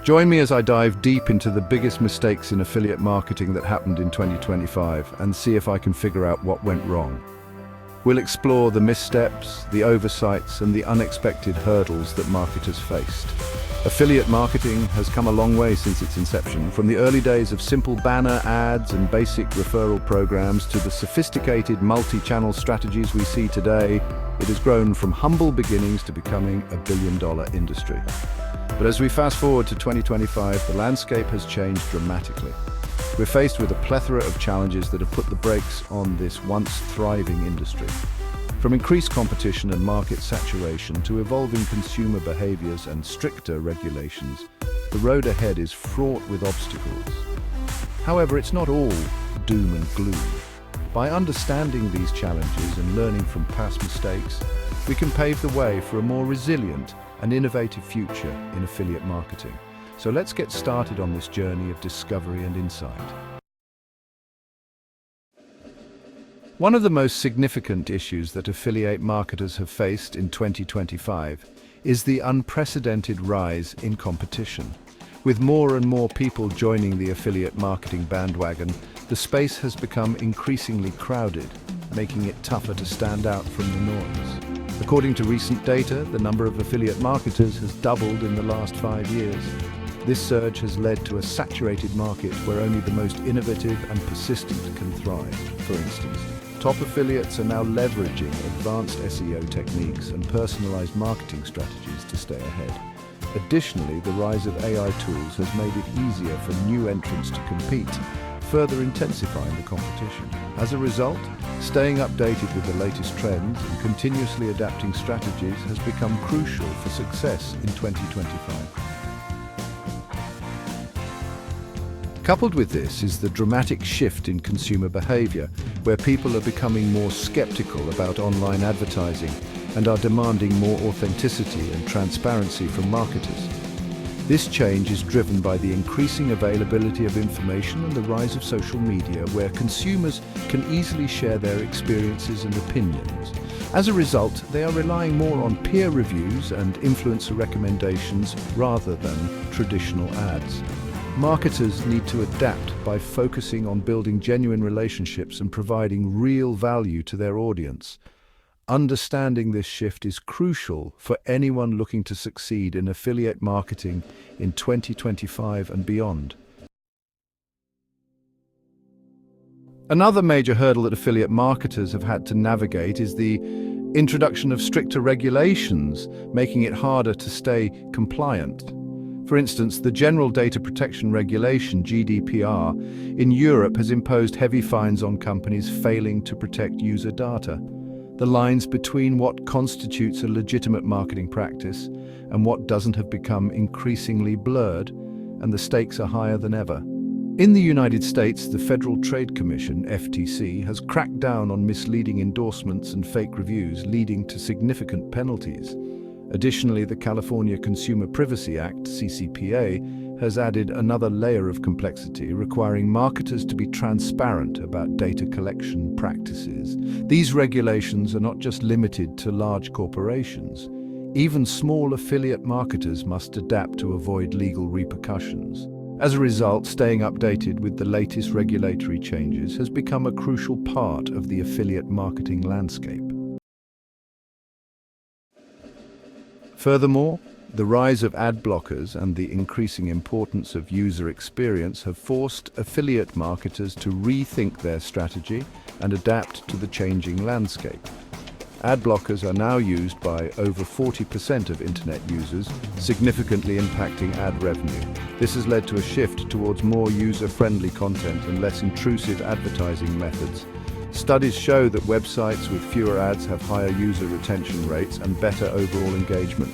Join me as I dive deep into the biggest mistakes in affiliate marketing that happened in 2025 and see if I can figure out what went wrong. We'll explore the missteps, the oversights, and the unexpected hurdles that marketers faced. Affiliate marketing has come a long way since its inception, from the early days of simple banner ads and basic referral programs to the sophisticated multi-channel strategies we see today. It has grown from humble beginnings to becoming a billion-dollar industry. But as we fast forward to 2025, the landscape has changed dramatically. We're faced with a plethora of challenges that have put the brakes on this once thriving industry. From increased competition and market saturation to evolving consumer behaviors and stricter regulations, the road ahead is fraught with obstacles. However, it's not all doom and gloom. By understanding these challenges and learning from past mistakes, we can pave the way for a more resilient and innovative future in affiliate marketing. So let's get started on this journey of discovery and insight. One of the most significant issues that affiliate marketers have faced in 2025 is the unprecedented rise in competition. With more and more people joining the affiliate marketing bandwagon, the space has become increasingly crowded, making it tougher to stand out from the noise. According to recent data, the number of affiliate marketers has doubled in the last 5 years. This surge has led to a saturated market where only the most innovative and persistent can thrive. For instance, top affiliates are now leveraging advanced SEO techniques and personalized marketing strategies to stay ahead. Additionally, the rise of AI tools has made it easier for new entrants to compete, further intensifying the competition. As a result, staying updated with the latest trends and continuously adapting strategies has become crucial for success in 2025. Coupled with this is the dramatic shift in consumer behavior, where people are becoming more skeptical about online advertising and are demanding more authenticity and transparency from marketers. This change is driven by the increasing availability of information and the rise of social media, where consumers can easily share their experiences and opinions. As a result, they are relying more on peer reviews and influencer recommendations rather than traditional ads. Marketers need to adapt by focusing on building genuine relationships and providing real value to their audience. Understanding this shift is crucial for anyone looking to succeed in affiliate marketing in 2025 and beyond. Another major hurdle that affiliate marketers have had to navigate is the introduction of stricter regulations, making it harder to stay compliant. For instance, the General Data Protection Regulation, GDPR, in Europe has imposed heavy fines on companies failing to protect user data. The lines between what constitutes a legitimate marketing practice and what doesn't have become increasingly blurred, and the stakes are higher than ever. In the United States, the Federal Trade Commission, FTC, has cracked down on misleading endorsements and fake reviews, leading to significant penalties. Additionally, the California Consumer Privacy Act, CCPA, has added another layer of complexity, requiring marketers to be transparent about data collection practices. These regulations are not just limited to large corporations. Even small affiliate marketers must adapt to avoid legal repercussions. As a result, staying updated with the latest regulatory changes has become a crucial part of the affiliate marketing landscape. Furthermore, the rise of ad blockers and the increasing importance of user experience have forced affiliate marketers to rethink their strategy and adapt to the changing landscape. Ad blockers are now used by over 40% of internet users, significantly impacting ad revenue. This has led to a shift towards more user-friendly content and less intrusive advertising methods. Studies show that websites with fewer ads have higher user retention rates and better overall engagement.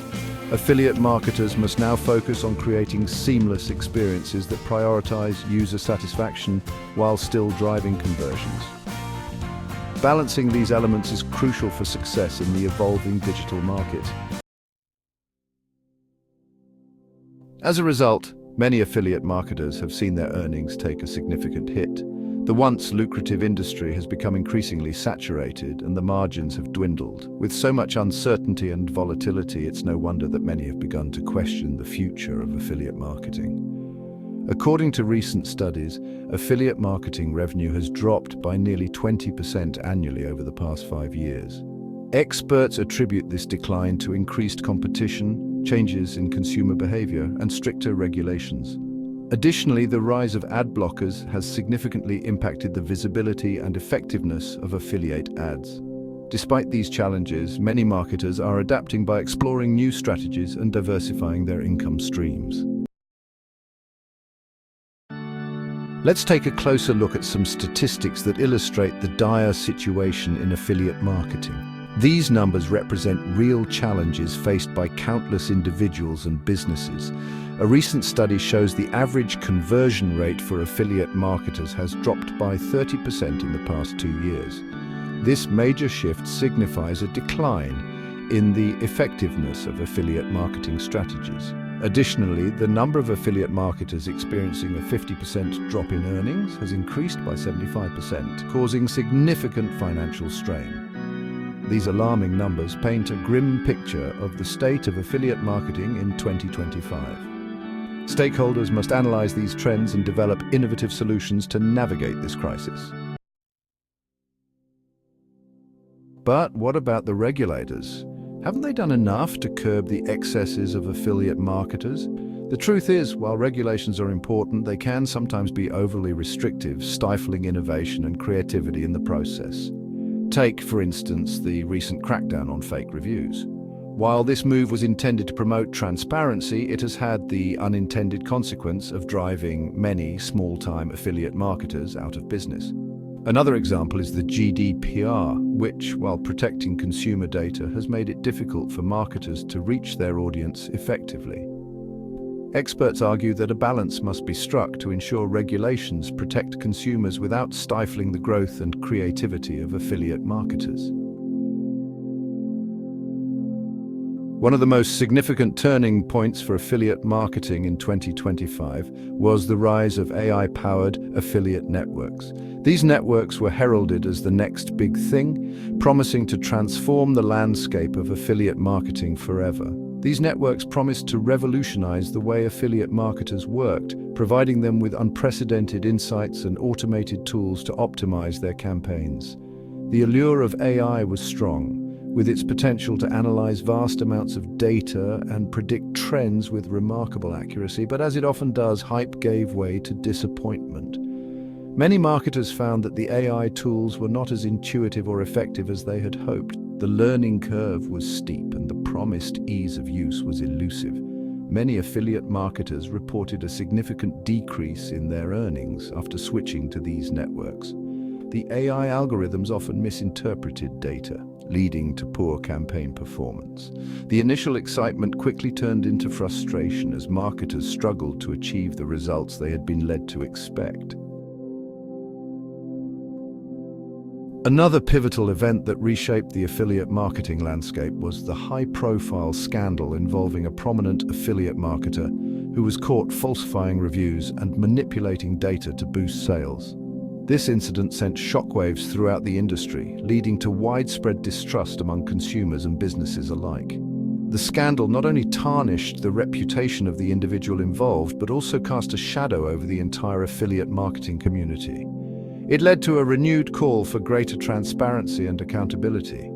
Affiliate marketers must now focus on creating seamless experiences that prioritize user satisfaction while still driving conversions. Balancing these elements is crucial for success in the evolving digital market. As a result, many affiliate marketers have seen their earnings take a significant hit. The once lucrative industry has become increasingly saturated and the margins have dwindled. With so much uncertainty and volatility, it's no wonder that many have begun to question the future of affiliate marketing. According to recent studies, affiliate marketing revenue has dropped by nearly 20% annually over the past 5 years. Experts attribute this decline to increased competition, changes in consumer behavior, and stricter regulations. Additionally, the rise of ad blockers has significantly impacted the visibility and effectiveness of affiliate ads. Despite these challenges, many marketers are adapting by exploring new strategies and diversifying their income streams. Let's take a closer look at some statistics that illustrate the dire situation in affiliate marketing. These numbers represent real challenges faced by countless individuals and businesses. A recent study shows the average conversion rate for affiliate marketers has dropped by 30% in the past 2 years. This major shift signifies a decline in the effectiveness of affiliate marketing strategies. Additionally, the number of affiliate marketers experiencing a 50% drop in earnings has increased by 75%, causing significant financial strain. These alarming numbers paint a grim picture of the state of affiliate marketing in 2025. Stakeholders must analyze these trends and develop innovative solutions to navigate this crisis. But what about the regulators? Haven't they done enough to curb the excesses of affiliate marketers? The truth is, while regulations are important, they can sometimes be overly restrictive, stifling innovation and creativity in the process. Take, for instance, the recent crackdown on fake reviews. While this move was intended to promote transparency, it has had the unintended consequence of driving many small-time affiliate marketers out of business. Another example is the GDPR, which, while protecting consumer data, has made it difficult for marketers to reach their audience effectively. Experts argue that a balance must be struck to ensure regulations protect consumers without stifling the growth and creativity of affiliate marketers. One of the most significant turning points for affiliate marketing in 2025 was the rise of AI-powered affiliate networks. These networks were heralded as the next big thing, promising to transform the landscape of affiliate marketing forever. These networks promised to revolutionize the way affiliate marketers worked, providing them with unprecedented insights and automated tools to optimize their campaigns. The allure of AI was strong, with its potential to analyze vast amounts of data and predict trends with remarkable accuracy, but as it often does, hype gave way to disappointment. Many marketers found that the AI tools were not as intuitive or effective as they had hoped. The learning curve was steep and the promised ease of use was elusive. Many affiliate marketers reported a significant decrease in their earnings after switching to these networks. The AI algorithms often misinterpreted data, leading to poor campaign performance. The initial excitement quickly turned into frustration as marketers struggled to achieve the results they had been led to expect. Another pivotal event that reshaped the affiliate marketing landscape was the high-profile scandal involving a prominent affiliate marketer who was caught falsifying reviews and manipulating data to boost sales. This incident sent shockwaves throughout the industry, leading to widespread distrust among consumers and businesses alike. The scandal not only tarnished the reputation of the individual involved, but also cast a shadow over the entire affiliate marketing community. It led to a renewed call for greater transparency and accountability.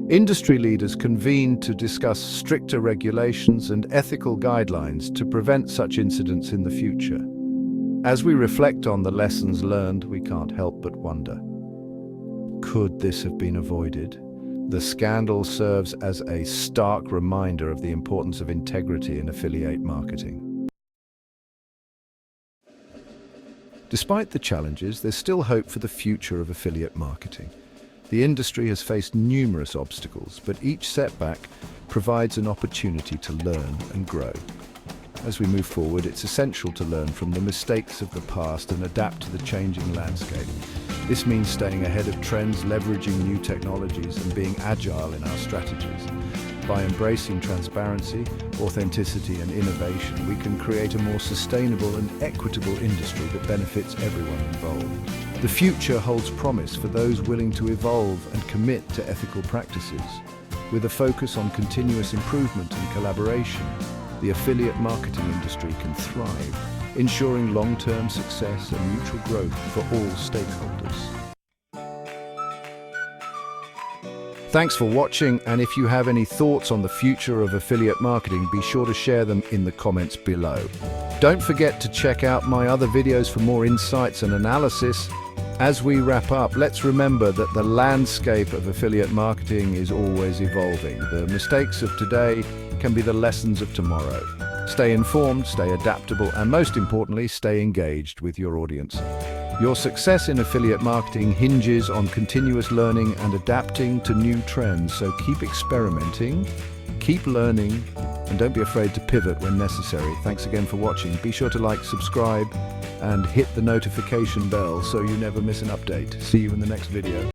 Industry leaders convened to discuss stricter regulations and ethical guidelines to prevent such incidents in the future. As we reflect on the lessons learned, we can't help but wonder, could this have been avoided? The scandal serves as a stark reminder of the importance of integrity in affiliate marketing. Despite the challenges, there's still hope for the future of affiliate marketing. The industry has faced numerous obstacles, but each setback provides an opportunity to learn and grow. As we move forward, it's essential to learn from the mistakes of the past and adapt to the changing landscape. This means staying ahead of trends, leveraging new technologies, and being agile in our strategies. By embracing transparency, authenticity, and innovation, we can create a more sustainable and equitable industry that benefits everyone involved. The future holds promise for those willing to evolve and commit to ethical practices. With a focus on continuous improvement and collaboration, the affiliate marketing industry can thrive, ensuring long-term success and mutual growth for all stakeholders. Thanks for watching, and if you have any thoughts on the future of affiliate marketing, be sure to share them in the comments below. Don't forget to check out my other videos for more insights and analysis. As we wrap up, let's remember that the landscape of affiliate marketing is always evolving. The mistakes of today can be the lessons of tomorrow. Stay informed, stay adaptable, and most importantly, stay engaged with your audience. Your success in affiliate marketing hinges on continuous learning and adapting to new trends, so keep experimenting, keep learning, and don't be afraid to pivot when necessary. Thanks again for watching. Be sure to like, subscribe, and hit the notification bell so you never miss an update. See you in the next video.